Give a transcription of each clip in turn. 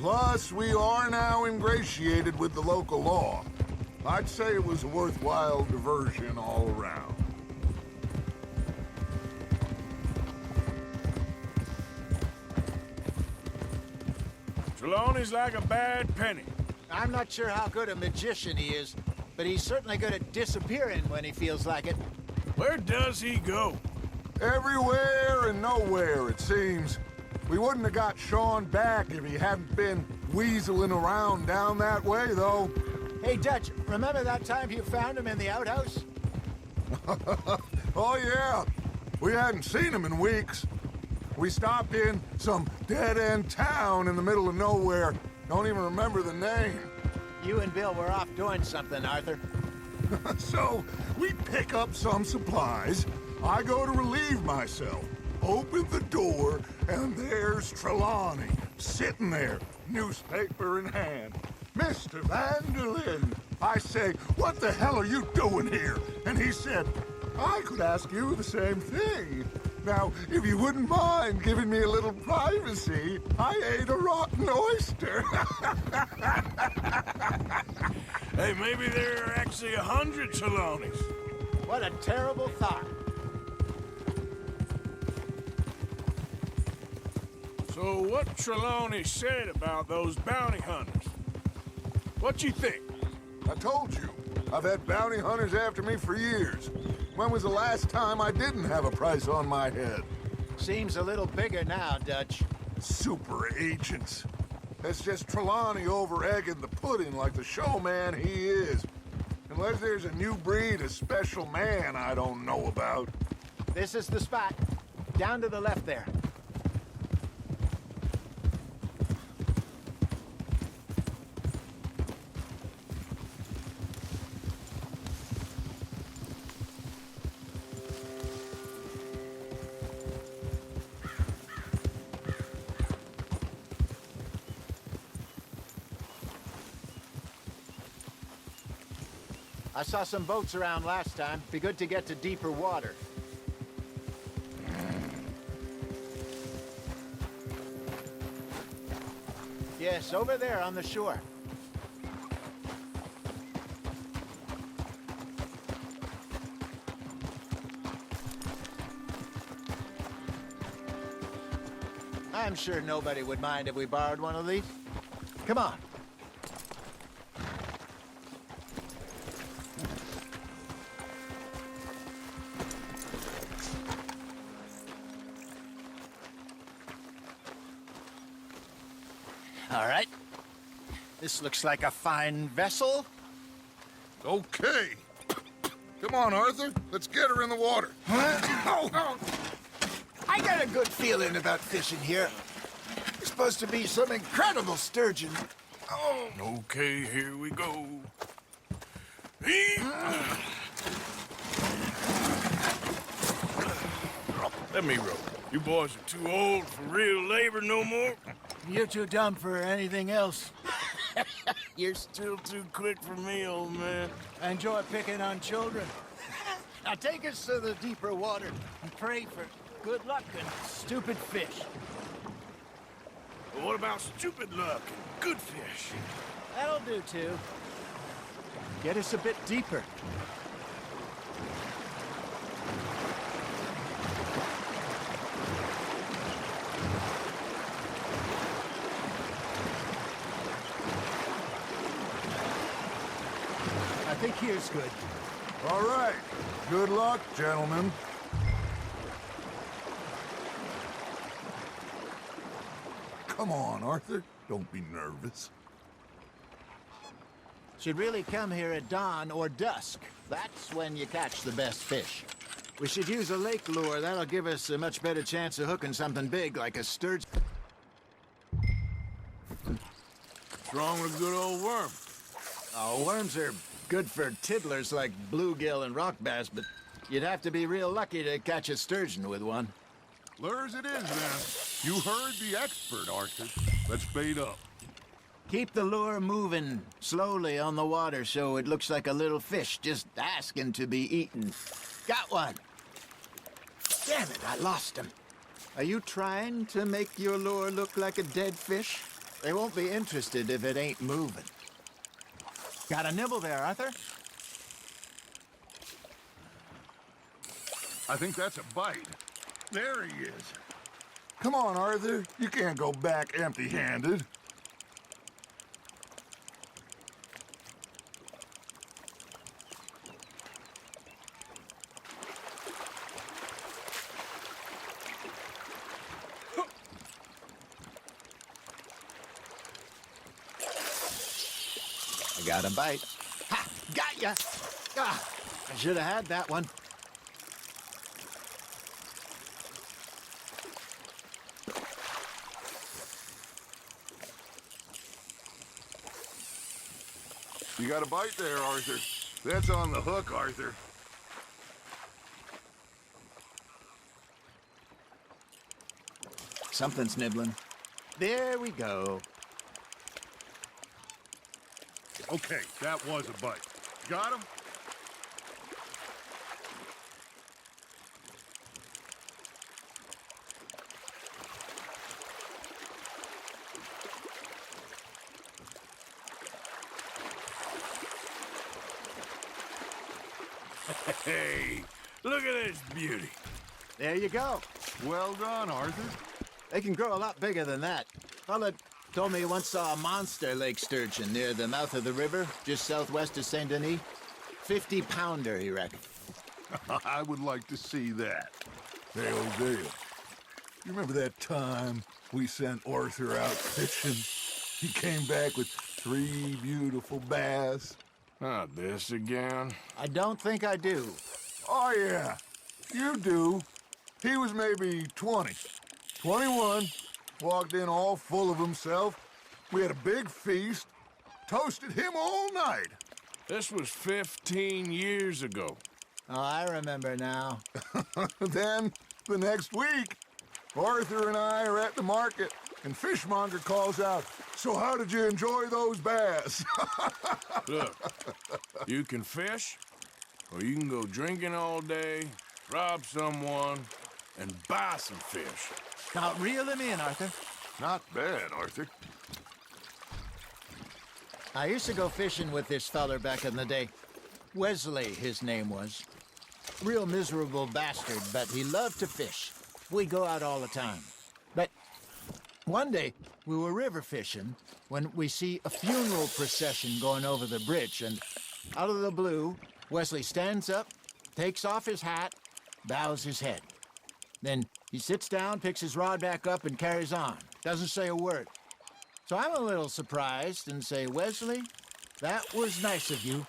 Plus, we are now ingratiated with the local law. I'd say it was a worthwhile diversion all around. Trelawney's like a bad penny. I'm not sure how good a magician he is, but he's certainly good at disappearing when he feels like it. Where does he go? Everywhere and nowhere, it seems. We wouldn't have got Sean back if he hadn't been weaseling around down that way, though. Hey, Dutch, remember that time you found him in the outhouse? Oh, yeah. We hadn't seen him in weeks. We stopped in some dead-end town in the middle of nowhere. Don't even remember the name. You and Bill were off doing something, Arthur. So, we pick up some supplies. I go to relieve myself. Open the door, and there's Trelawney, sitting there, newspaper in hand. Mr. Vanderlyn. I say, what the hell are you doing here? And he said, I could ask you the same thing. Now, if you wouldn't mind giving me a little privacy, I ate a rotten oyster. Hey, maybe there are actually 100 Trelawneys. What a terrible thought. So what Trelawney said about those bounty hunters? What you think? I told you, I've had bounty hunters after me for years. When was the last time I didn't have a price on my head? Seems a little bigger now, Dutch. Super agents. That's just Trelawney over-egging the pudding like the showman he is. Unless there's a new breed of special man I don't know about. This is the spot. Down to the left there. I saw some boats around last time. Be good to get to deeper water. Yes, over there on the shore. I'm sure nobody would mind if we borrowed one of these. Come on. All right. This looks like a fine vessel. Okay. Come on, Arthur. Let's get her in the water. Oh. I got a good feeling about fishing here. There's supposed to be some incredible sturgeon. Oh. Okay, here we go. Let me row. You boys are too old for real labor no more. You're too dumb for anything else. You're still too quick for me, old man. I enjoy picking on children. Now take us to the deeper water and pray for good luck and stupid fish. But what about stupid luck and good fish? That'll do, too. Get us a bit deeper. I think here's good. All right. Good luck, gentlemen. Come on, Arthur. Don't be nervous. Should really come here at dawn or dusk. That's when you catch the best fish. We should use a lake lure. That'll give us a much better chance of hooking something big like a sturgeon. What's wrong with a good old worm? Oh, worms are good for tiddlers like bluegill and rock bass, but you'd have to be real lucky to catch a sturgeon with one. Lures it is, then. You heard the expert, Arthur. Let's bait up. Keep the lure moving slowly on the water so it looks like a little fish just asking to be eaten. Got one. Damn it, I lost him. Are you trying to make your lure look like a dead fish? They won't be interested if it ain't moving. Got a nibble there, Arthur? I think that's a bite. There he is. Come on, Arthur. You can't go back empty-handed. I got a bite. Ha! Got ya! Ah, I should have had that one. You got a bite there, Arthur. That's on the hook, Arthur. Something's nibbling. There we go. Okay, that was a bite. Got him? Hey, look at this beauty. There you go. Well done, Arthur. They can grow a lot bigger than that. Fella told me he once saw a monster lake sturgeon near the mouth of the river, just southwest of Saint Denis. 50-pounder, he reckoned. I would like to see that. Hey, Hosea, you remember that time we sent Arthur out fishing? He came back with 3 beautiful bass. Not this again. I don't think I do. Oh, yeah, you do. He was maybe 20, 21, walked in all full of himself. We had a big feast, toasted him all night. This was 15 years ago. Oh, I remember now. Then, the next week, Arthur and I are at the market, and Fishmonger calls out, "So how did you enjoy those bass?" Look, you can fish, or you can go drinking all day, rob someone, and buy some fish. Now, reel him in, Arthur. Not bad, Arthur. I used to go fishing with this feller back in the day. Wesley, his name was. Real miserable bastard, but he loved to fish. We go out all the time. But one day, we were river fishing when we see a funeral procession going over the bridge, and out of the blue, Wesley stands up, takes off his hat, bows his head. Then he sits down, picks his rod back up, and carries on. Doesn't say a word. So I'm a little surprised and say, "Wesley, that was nice of you."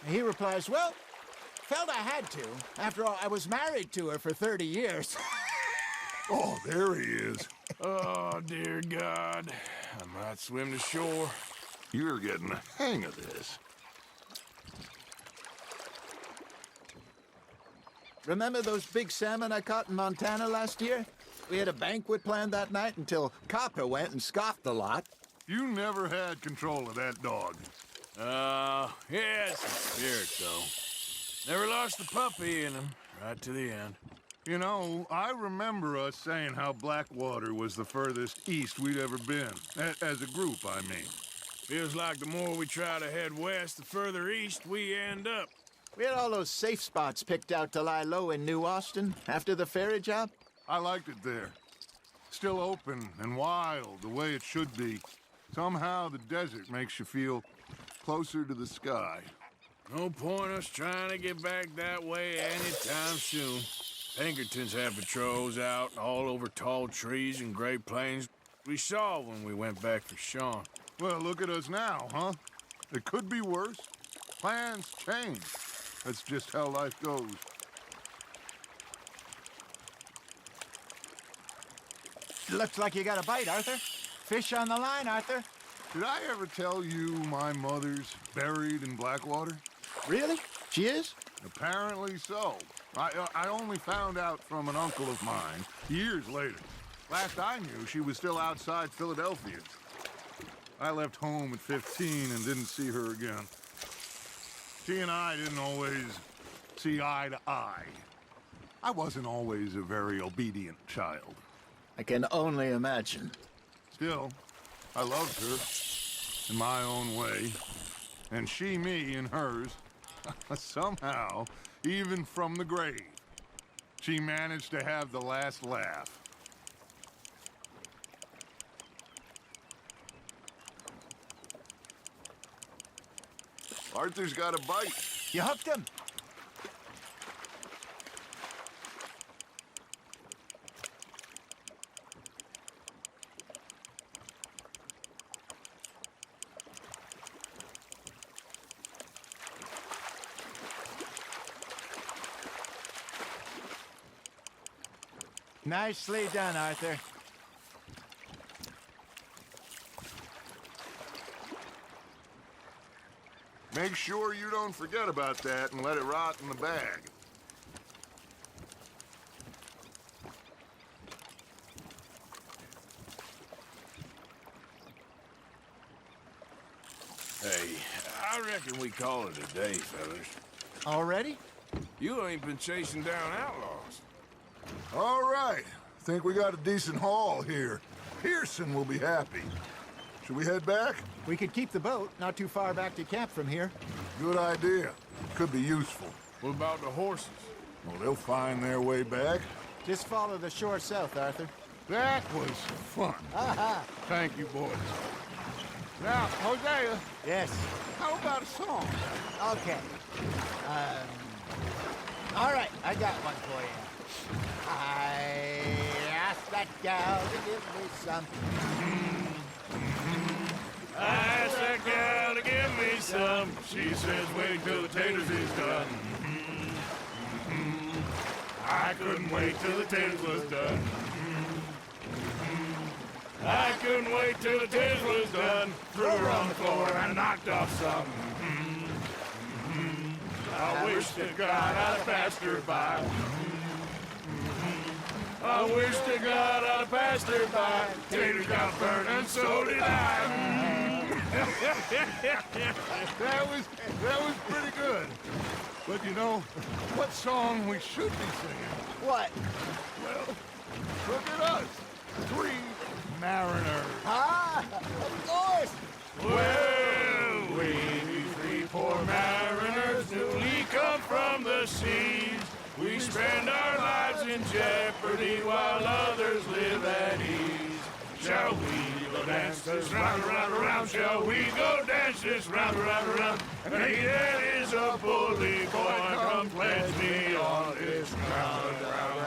And he replies, "Well, felt I had to. After all, I was married to her for 30 years. Oh, there he is. Oh, dear God. I might swim to shore. You're getting the hang of this. Remember those big salmon I caught in Montana last year? We had a banquet planned that night until Copper went and scoffed the lot. You never had control of that dog. Yeah, it's a spirit, though. Never lost the puppy in him, right to the end. You know, I remember us saying how Blackwater was the furthest east we'd ever been. As a group, I mean. Feels like the more we try to head west, the further east we end up. We had all those safe spots picked out to lie low in New Austin after the ferry job. I liked it there. Still open and wild, the way it should be. Somehow the desert makes you feel closer to the sky. No point us trying to get back that way anytime soon. Pinkertons have patrols out all over tall trees and Great Plains. We saw when we went back for Sean. Well, look at us now, huh? It could be worse. Plans change. That's just how life goes. Looks like you got a bite, Arthur. Fish on the line, Arthur. Did I ever tell you my mother's buried in Blackwater? Really? She is? Apparently so. I only found out from an uncle of mine years later. Last I knew, she was still outside Philadelphia. I left home at 15 and didn't see her again. She and I didn't always see eye to eye. I wasn't always a very obedient child. I can only imagine. Still, I loved her in my own way, and she me in hers. Somehow, even from the grave, she managed to have the last laugh. Arthur's got a bite. You hooked him? Nicely done, Arthur. Make sure you don't forget about that and let it rot in the bag. Hey, I reckon we call it a day, fellas. Already? You ain't been chasing down outlaws. All right. Think we got a decent haul here. Pearson will be happy. Should we head back? We could keep the boat not too far back to camp from here. Good idea. Could be useful. What about the horses? Well, they'll find their way back. Just follow the shore south, Arthur. That was fun. Aha! Thank you, boys. Now, Hosea, Yes. how about a song? Okay. All right, I got one for you. I asked that gal to give me some. I asked that gal to give me some. She says wait till the taters is done. I couldn't wait till the taters was done. I couldn't wait till the taters was done. Threw her on the floor and knocked off some. I wish to God I'd passed her by. I wish to God I'd passed her by. Taters got burned and so did I. That was pretty good. But you know, what song we should be singing? What? Well, look at us. 3 mariners. Ah, of course. Well, we three poor mariners newly come from the seas. We spend our lives in jeopardy while others live at ease. Shall we go dance this round, around, around? Shall we go dance this round, around, around? And he that is a bully boy, come pledge me on this ground, round.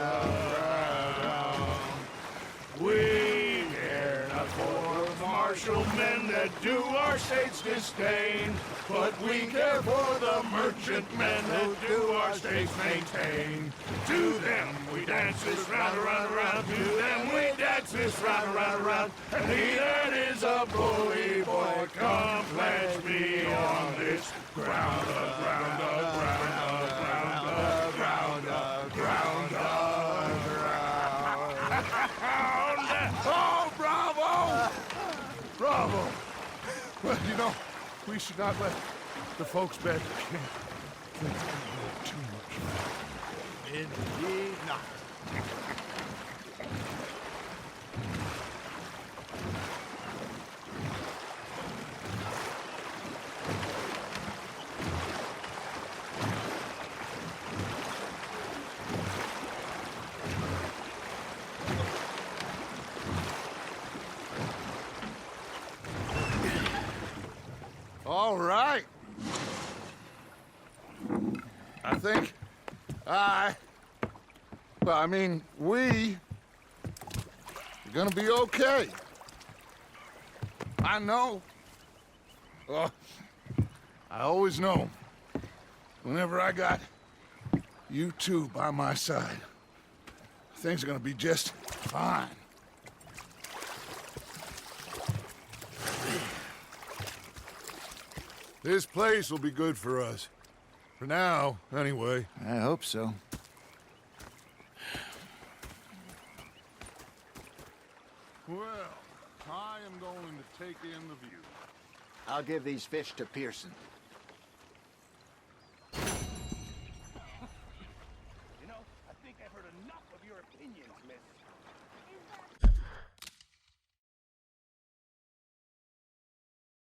We care not for the martial men that do our state's disdain, but we care for the merchant men that do our state's maintain. To them we dance this round, around, around. To them we dance this round, around, around. And he that is a bully boy, come pledge me on this ground, ground, ground, ground, ground, ground, ground. Oh, bravo! Bravo! Well, you know, we should not let the folks back at camp think we know too much. Indeed not. All right. I think we are gonna be okay. I know. I always know. Whenever I got you two by my side, things are gonna be just fine. This place will be good for us. For now, anyway. I hope so. Well, I am going to take in the view. I'll give these fish to Pearson.